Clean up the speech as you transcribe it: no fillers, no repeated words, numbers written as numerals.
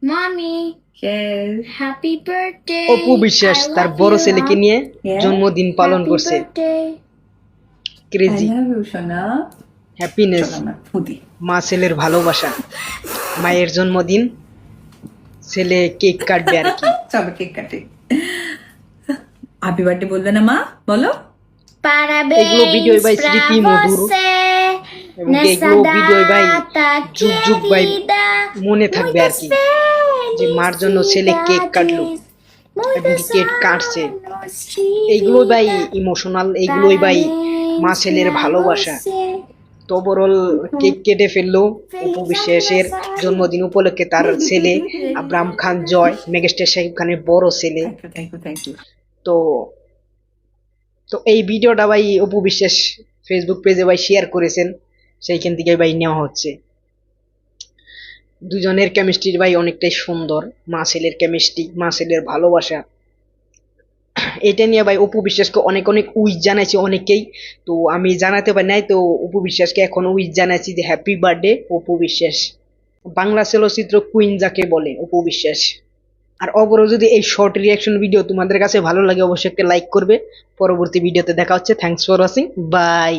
Mommy, Yes. happy birthday. Apu Biswas I তার love বড় you. ছেলেকে নিয়ে Yeah. জন্মদিন পালন Happy করছে। birthday. I crazy love you, Shona. Happiness, চলো আমার ফুদি। মা ছেলের ভালোবাসা। মায়ের জন্মদিন, ছেলে কেক কাটবে আর কি। চলো কেক কাটে। হ্যাপি বার্থডে বলবে না মা? বলো। এগুলো ভিডিও Parabéns ভাই pra স্মৃতি মধুর, você এবং nessa এগুলো ভিডিও ভাই data যুগ যুগ ভাই querida. মনে থাকবে আর Muitas কি, যে মার জন্য ছেলে কেক কাটলো felicidades, এবং কি muitos কেক কাটছে। anos de এইগুলোই ভাই vida. ইমোশনাল, এইগুলোই ভাই মা Parabéns ছেলের pra ভালোবাসা। você. তো ওভারঅল কেক কেটে ফেললো অপু বিশ্বাসের জন্মদিন উপলক্ষে। তার ছেলে আব্রাহাম খান জয়, মেগাস্টার শাকিব খানের বড় ছেলে। Thank you. তো তো এই ভিডিওটা ভাই অপু বিশ্বাস ফেসবুক পেজে ভাই শেয়ার করেছেন, সেইখান থেকে ভাই নেওয়া হচ্ছে। দুজনের কেমিস্ট্রি ভাই অনেকটাই সুন্দর, মা ছেলের কেমিস্ট্রি, মা ছেলের ভালোবাসা। এটা নিয়ে ভাই অপু বিশ্বাসকে অনেক অনেক উইশ জানাইছে অনেকেই। তো আমি জানাতে পারি নাই, তো অপু বিশ্বাসকে এখন উইশ জানাইছি যে হ্যাপি বার্থডে অপু বিশ্বাস। বাংলা চলচ্চিত্র কুইন যাকে বলে অপু বিশ্বাস। আর অপরও যদি এই শর্ট রিয়াকশন ভিডিও তোমাদের কাছে ভালো লাগে অবশ্যই একটা লাইক করবে। পরবর্তী ভিডিওতে দেখা হচ্ছে। Thanks for watching, by.